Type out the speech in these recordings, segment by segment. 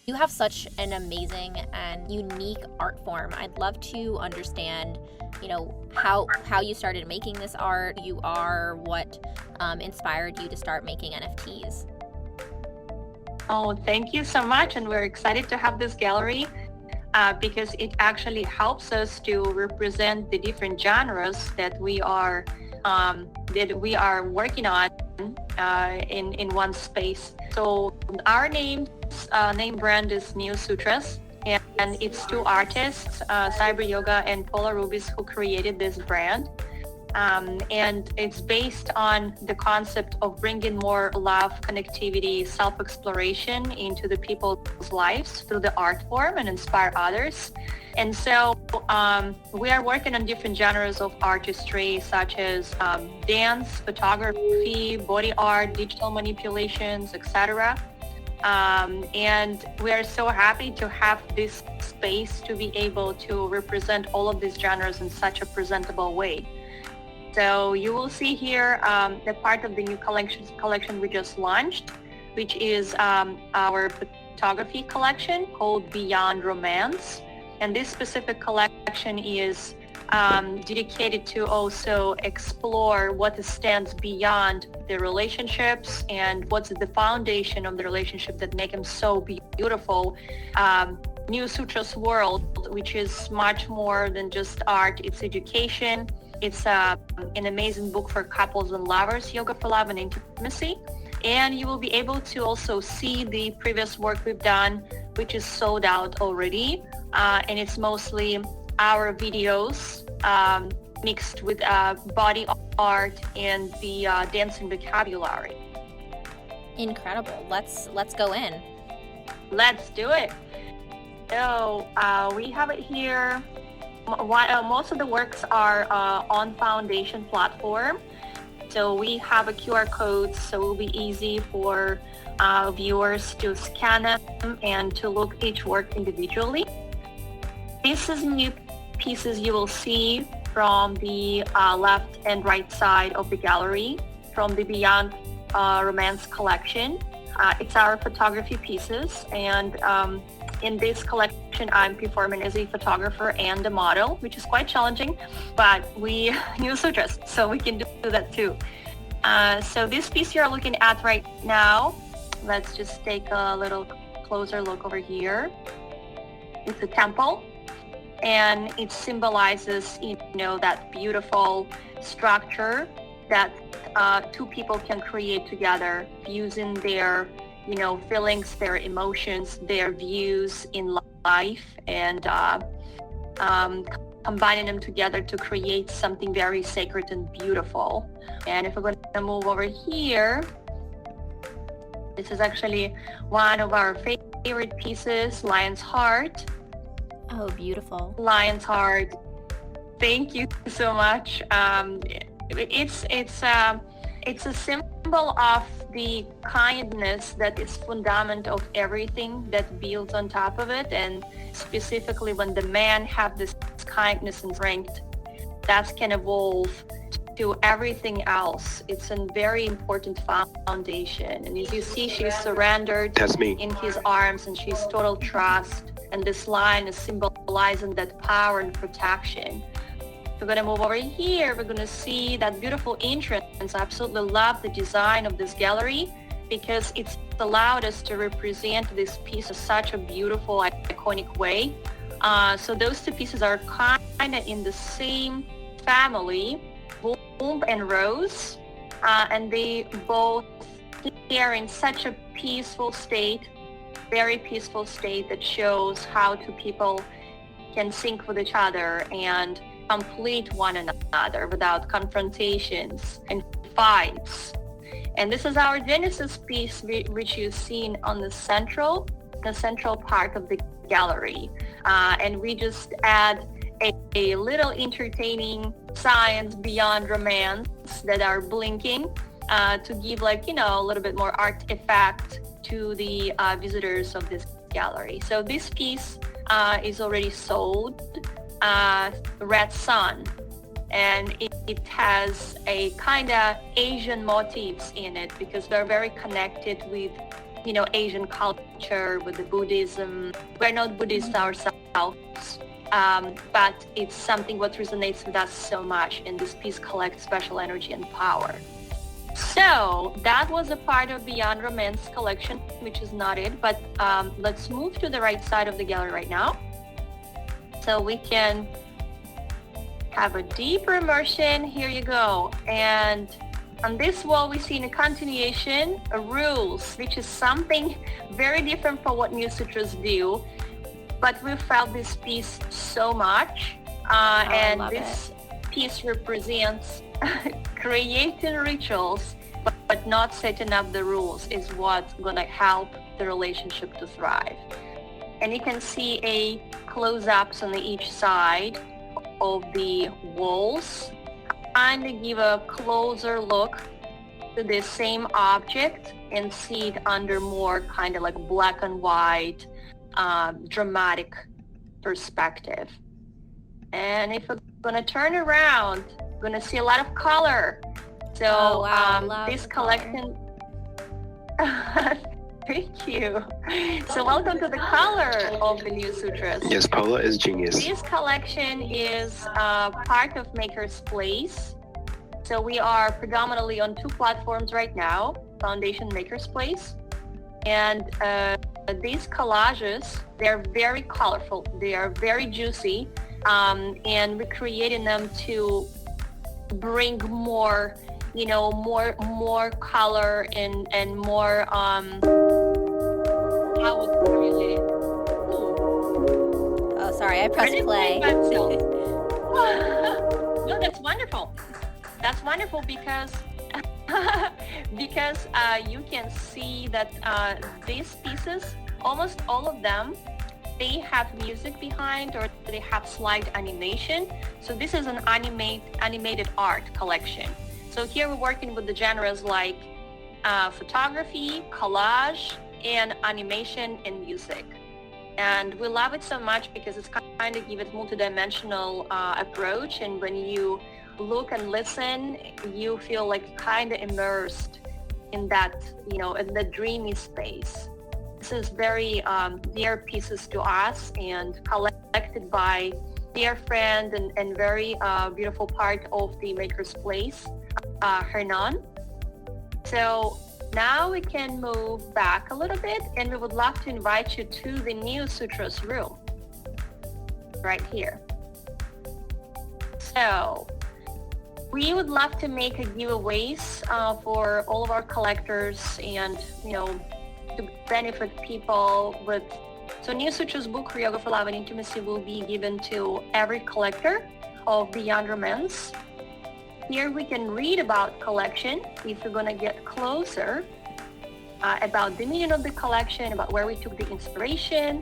You have such an amazing and unique art form. I'd love to understand, how you started making this art. You are what inspired you to start making NFTs. Oh, thank you so much. And we're excited to have this gallery because it actually helps us to represent the different genres that we are working on in one space. So our name brand is Neo Sutras, and it's two artists, Cyber Yoga and Paula Rubis, who created this brand. And it's based on the concept of bringing more love, connectivity, self-exploration into the people's lives through the art form and inspire others. And so we are working on different genres of artistry, such as dance, photography, body art, digital manipulations, etc. And we are so happy to have this space to be able to represent all of these genres in such a presentable way. So you will see here the part of the new collection we just launched, which is our photography collection called Beyond Romance. And this specific collection is dedicated to also explore what stands beyond the relationships and what's the foundation of the relationship that make them so beautiful. New Sutras World, which is much more than just art, it's education. It's an amazing book for couples and lovers, Yoga for Love and Intimacy. And you will be able to also see the previous work we've done, which is sold out already. And it's mostly our videos mixed with body art and the dancing vocabulary. Incredible. Let's go in. Let's do it. So we have it here. Most of the works are on Foundation platform. So we have a QR code, so it will be easy for viewers to scan them and to look each work individually. This is new pieces you will see from the left and right side of the gallery from the Beyond Romance collection. It's our photography pieces, and in this collection I'm performing as a photographer and a model, which is quite challenging, but we New Sutras, so we can do that too. So this piece you're looking at right now, let's just take a little closer look over here. It's a temple, and it symbolizes, that beautiful structure that two people can create together using their, feelings, their emotions, their views in life, and combining them together to create something very sacred and beautiful. And if we're going to move over here, this is actually one of our favorite pieces, Lion's Heart. Oh, beautiful. Lion's Heart. Thank you so much. It's a symbol of the kindness that is fundament of everything that builds on top of it, and specifically when the man have this kindness and strength, that can evolve to everything else. It's a very important foundation. And as you see, she's surrendered in his arms, and she's total trust. And this line is symbolizing that power and protection. We're going to move over here. We're going to see that beautiful entrance. I absolutely love the design of this gallery because it's allowed us to represent this piece in such a beautiful, iconic way. So those two pieces are kind of in the same family, Bloom and Rose, and they both here in such a peaceful state, very peaceful state that shows how two people can sync with each other and complete one another without confrontations and fights. And this is our Genesis piece, which you've seen on the central part of the gallery. And we just add a little entertaining signs beyond romance that are blinking to give a little bit more art effect to the visitors of this gallery. So this piece is already sold, Red Sun, and it has a kind of Asian motifs in it because they're very connected with Asian culture with the Buddhism. We're not Buddhists ourselves, but it's something what resonates with us so much, and this piece collects special energy and power. So that was a part of Beyond Romance collection, which is not it, but let's move to the right side of the gallery right now. So we can have a deeper immersion. Here you go. And on this wall, we see in a continuation rules, which is something very different from what New Sutras do. But we felt this piece so much. And this piece represents creating rituals, but not setting up the rules is what's going to help the relationship to thrive. And you can see a close-ups on each side of the walls, and to give a closer look to the same object and see it under more kind of like black and white, dramatic perspective. And if we're going to turn around, we're going to see a lot of color. So this collection... Thank you. So welcome to the color of the New Sutras. Yes, Paula is genius. This collection is part of Maker's Place. So we are predominantly on 2 platforms right now, Foundation, Maker's Place. And these collages, they're very colorful. They are very juicy. And we're creating them to bring more, more color and more, how would we really... Oh, sorry, I pressed play. No, that's wonderful. That's wonderful because you can see that these pieces, almost all of them, they have music behind or they have slight animation. So this is an animated art collection. So here we're working with the genres like photography, collage, and animation and music. And we love it so much because it's kind of give it multidimensional approach. And when you look and listen, you feel like kind of immersed in that, in the dreamy space. This is very dear pieces to us and collected by dear friend and very beautiful part of the Maker's Place, Hernan. So now we can move back a little bit, and we would love to invite you to the New Sutras room right here. So we would love to make a giveaways for all of our collectors and, to benefit people with... So New Sutras book, Yoga for Love and Intimacy, will be given to every collector of Beyond Romance. Here we can read about collection if you're going to get closer, about the meaning of the collection, about where we took the inspiration.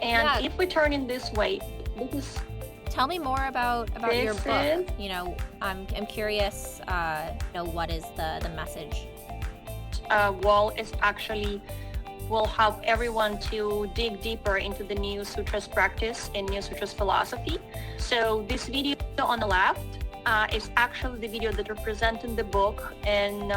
And if we turn in this way, this is... Tell me more about your book. I'm curious, what is the message? Wall is actually will help everyone to dig deeper into the New Sutras practice and New Sutras philosophy. So this video on the left is actually the video that representing the book and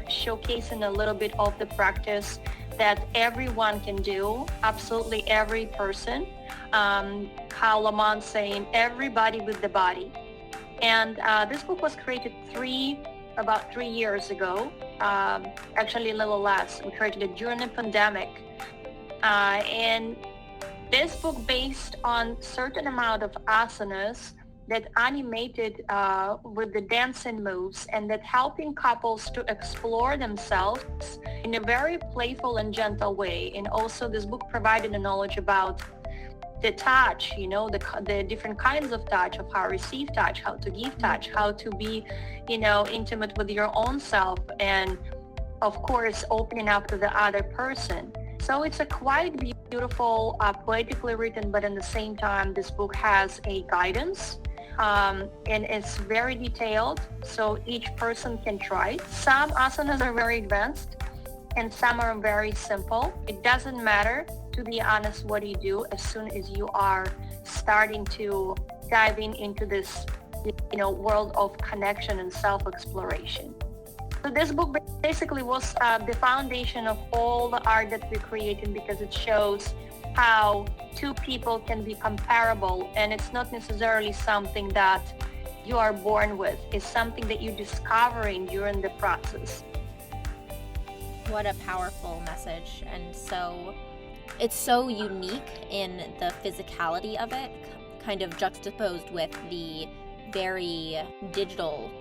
showcasing a little bit of the practice that everyone can do, absolutely every person. How Lamont saying, everybody with the body. And this book was created about 3 years ago, actually a little less. We created it during the pandemic. And this book based on certain amount of asanas that animated with the dancing moves and that helping couples to explore themselves in a very playful and gentle way. And also this book provided the knowledge about the touch, the different kinds of touch, of how to receive touch, how to give touch, how to be, intimate with your own self, and of course, opening up to the other person. So it's a quite beautiful, poetically written, but at the same time, this book has a guidance, and it's very detailed, so each person can try it. Some asanas are very advanced, and some are very simple. It doesn't matter, to be honest, what you do as soon as you are starting to dive into this, world of connection and self-exploration. So this book basically was the foundation of all the art that we created, because it shows how two people can be comparable, and it's not necessarily something that you are born with. It's something that you're discovering during the process. What a powerful message. And it's so unique in the physicality of it, kind of juxtaposed with the very digital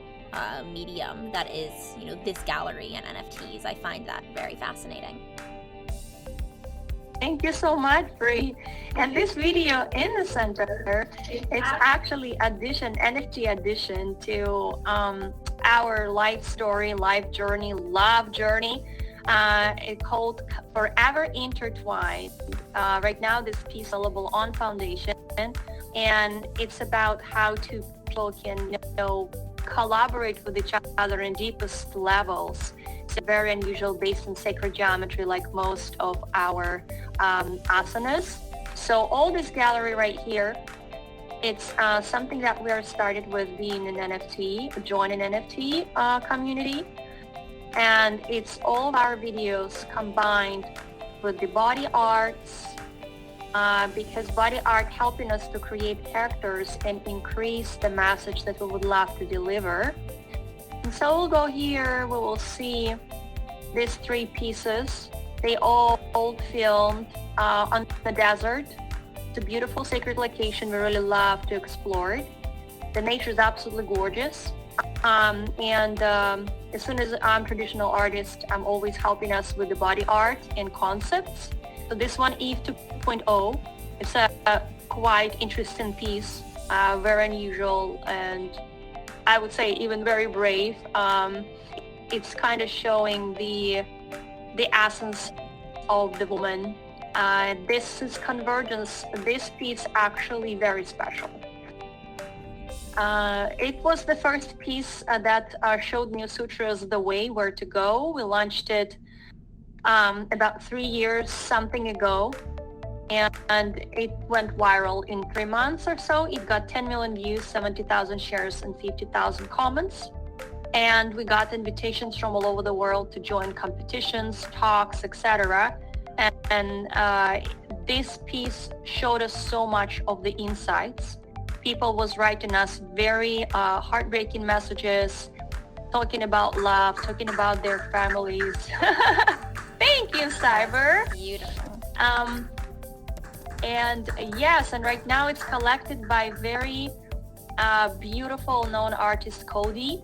medium that is, this gallery and NFTs. I find that very fascinating. Thank you so much, Bree. And this video in the center, it's actually NFT addition to our life story, life journey, love journey. It's called Forever Intertwined. Right now, this piece is available on Foundation, and it's about how two people can, collaborate with each other in deepest levels. It's very unusual, based in sacred geometry, like most of our asanas. So all this gallery right here, it's something that we are started with being an NFT, join an NFT community. And it's all of our videos combined with the body arts, because body art helping us to create characters and increase the message that we would love to deliver. And so we'll go here, we will see these three pieces. They all filmed on the desert. It's a beautiful sacred location. We really love to explore it. The nature is absolutely gorgeous. As soon as I'm traditional artist, I'm always helping us with the body art and concepts. So this one, EFFE 2.0, it's a quite interesting piece, very unusual, and I would say even very brave. It's kind of showing the essence of the woman. This is convergence. This piece actually very special. It was the first piece that showed New Sutras the way where to go. We launched it about 3 years something ago, and it went viral in 3 months or so. It got 10 million views, 70,000 shares, and 50,000 comments. And we got invitations from all over the world to join competitions, talks, etc. And this piece showed us so much of the insights. People was writing us very heartbreaking messages, talking about love, talking about their families. Thank you, Cyber. Beautiful. And yes, and right now it's collected by very beautiful known artist Cody.